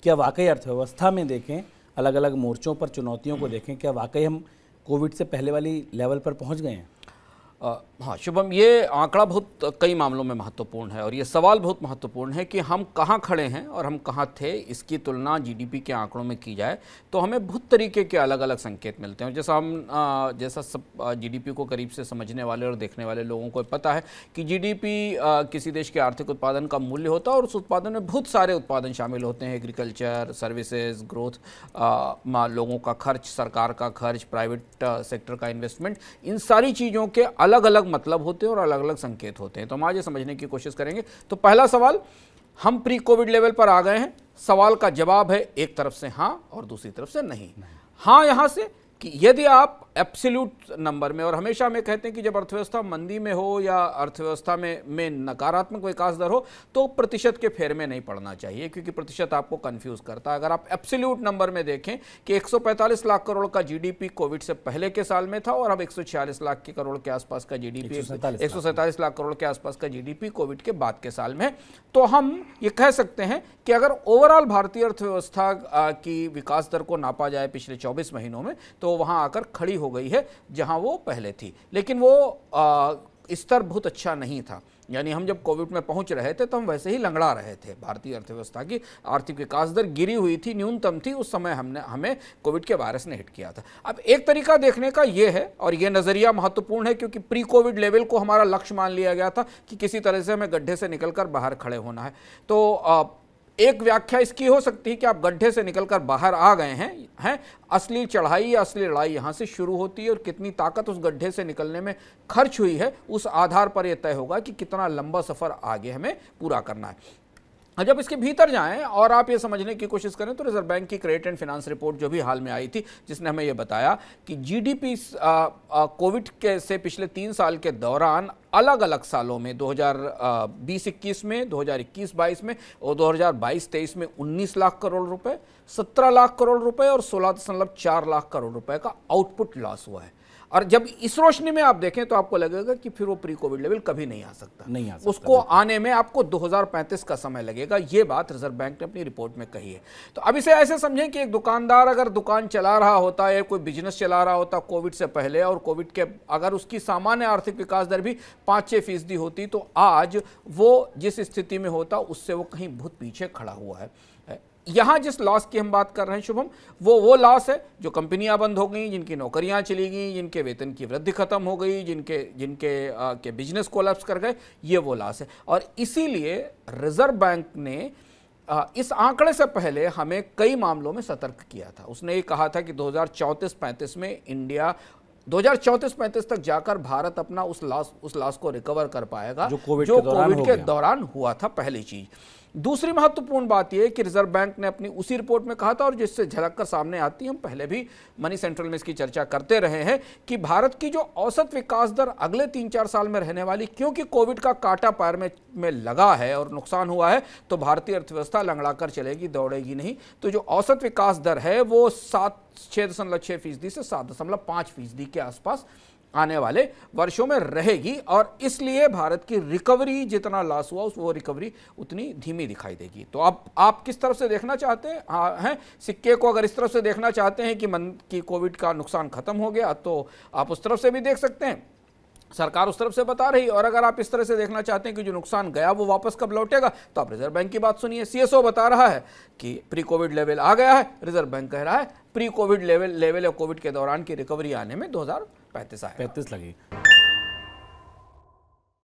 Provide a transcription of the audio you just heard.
क्या वाकई अर्थव्यवस्था में देखें, अलग अलग मोर्चों पर चुनौतियों को देखें, क्या वाकई हम कोविड से पहले वाली लेवल पर पहुंच गए हैं? हाँ शुभम, ये आंकड़ा बहुत कई मामलों में महत्वपूर्ण है और ये सवाल बहुत महत्वपूर्ण है कि हम कहाँ खड़े हैं और हम कहाँ थे। इसकी तुलना जीडीपी के आंकड़ों में की जाए तो हमें बहुत तरीके के अलग अलग संकेत मिलते हैं। जैसा सब जीडीपी को करीब से समझने वाले और देखने वाले लोगों को पता है कि जीडीपी किसी देश के आर्थिक उत्पादन का मूल्य होता है और उस उत्पादन में बहुत सारे उत्पादन शामिल होते हैं। एग्रीकल्चर, सर्विसेज, ग्रोथ, लोगों का खर्च, सरकार का खर्च, प्राइवेट सेक्टर का इन्वेस्टमेंट, इन सारी चीज़ों के अलग अलग मतलब होते हैं और अलग अलग संकेत होते हैं। तो हम आज ये समझने की कोशिश करेंगे। तो पहला सवाल, हम प्री कोविड लेवल पर आ गए हैं? सवाल का जवाब है एक तरफ से हाँ और दूसरी तरफ से नहीं। हाँ यहां से कि यदि आप एब्सोल्यूट नंबर में, और हमेशा हमें कहते हैं कि जब अर्थव्यवस्था मंदी में हो या अर्थव्यवस्था में नकारात्मक विकास दर हो तो प्रतिशत के फेर में नहीं पड़ना चाहिए, क्योंकि प्रतिशत आपको कंफ्यूज करता है। अगर आप एब्सोल्यूट नंबर में देखें कि 145 लाख करोड़ का जीडीपी कोविड से पहले के साल में था और अब 146 लाख के करोड़ के आसपास का जीडीपी, 147 लाख करोड़ के आसपास का जीडीपी कोविड के बाद के साल में, तो हम ये कह सकते हैं कि अगर ओवरऑल भारतीय अर्थव्यवस्था की विकास दर को नापा जाए पिछले 24 महीनों में तो वहां आकर खड़ी हो गई है जहां वो पहले थी। लेकिन वो स्तर बहुत अच्छा नहीं था। यानी हम जब कोविड में पहुंच रहे थे तो हम वैसे ही लंगड़ा रहे थे। भारतीय अर्थव्यवस्था की आर्थिक विकास दर गिरी हुई थी, न्यूनतम थी। उस समय हमें कोविड के वायरस ने हिट किया था। अब एक तरीका देखने का ये है, और ये नजरिया महत्वपूर्ण है, क्योंकि प्री कोविड लेवल को हमारा लक्ष्य मान लिया गया था कि किसी तरह से हमें गड्ढे से निकलकर बाहर खड़े होना है। तो एक व्याख्या इसकी हो सकती है कि आप गड्ढे से निकलकर बाहर आ गए हैं, असली चढ़ाई या असली लड़ाई यहां से शुरू होती है और कितनी ताकत उस गड्ढे से निकलने में खर्च हुई है उस आधार पर यह तय होगा कि कितना लंबा सफर आगे हमें पूरा करना है। जब इसके भीतर जाएं और आप ये समझने की कोशिश करें तो रिजर्व बैंक की क्रेडिट एंड फाइनेंस रिपोर्ट जो भी हाल में आई थी, जिसने हमें ये बताया कि जीडीपी कोविड के से पिछले 3 साल के दौरान अलग अलग सालों में 2020-21 में, 2021-22 में और 2022-23 में 19 लाख करोड़ रुपए, 17 लाख करोड़ रुपए और 16.4 लाख करोड़ रुपए का आउटपुट लॉस हुआ है। और जब इस रोशनी में आप देखें तो आपको लगेगा कि फिर वो प्री कोविड लेवल कभी नहीं आ सकता, उसको आने में आपको 2035 का समय लगेगा। ये बात रिजर्व बैंक ने अपनी रिपोर्ट में कही है। तो अब इसे ऐसे समझें कि एक दुकानदार अगर दुकान चला रहा होता है, कोई बिजनेस चला रहा होता कोविड से पहले, और कोविड के अगर उसकी सामान्य आर्थिक विकास दर भी 5-6% होती तो आज वो जिस स्थिति में होता उससे वो कहीं बहुत पीछे खड़ा हुआ है। यहां जिस लॉस की हम बात कर रहे हैं शुभम, वो लॉस है जो कंपनियां बंद हो गई, जिनकी नौकरियां चली गई, जिनके वेतन की वृद्धि खत्म हो गई, जिनके बिजनेस कोलैप्स कर गए, ये वो लॉस है। और इसीलिए रिजर्व बैंक ने इस आंकड़े से पहले हमें कई मामलों में सतर्क किया था। उसने ये कहा था कि 2034-35 में इंडिया 2034-35 तक जाकर भारत अपना उस लॉस को रिकवर कर पाएगा जो कोविड के दौरान हुआ था। पहली चीज। दूसरी महत्वपूर्ण बात यह कि रिजर्व बैंक ने अपनी उसी रिपोर्ट में कहा था, और जिससे झलक कर सामने आती है, हम पहले भी मनी सेंट्रल में इसकी चर्चा करते रहे हैं, कि भारत की जो औसत विकास दर अगले 3-4 साल में रहने वाली, क्योंकि कोविड का कांटा पैर में लगा है और नुकसान हुआ है, तो भारतीय अर्थव्यवस्था लंगड़ा कर चलेगी, दौड़ेगी नहीं। तो जो औसत विकास दर है वो 6.6% से 7.5% के आसपास आने वाले वर्षों में रहेगी। और इसलिए भारत की रिकवरी, जितना लॉस हुआ वो रिकवरी उतनी धीमी दिखाई देगी। तो अब आप किस तरफ से देखना चाहते हैं सिक्के को? अगर इस तरफ से देखना चाहते हैं कि कोविड का नुकसान खत्म हो गया, तो आप उस तरफ से भी देख सकते हैं, सरकार उस तरफ से बता रही। और अगर आप इस तरह से देखना चाहते हैं कि जो नुकसान गया वो वापस कब लौटेगा, तो आप रिजर्व बैंक की बात सुनिए। सीएसओ बता रहा है कि प्री कोविड लेवल आ गया है, रिजर्व बैंक कह रहा है प्री कोविड लेवल या कोविड के दौरान की रिकवरी आने में 2035 लगेगी।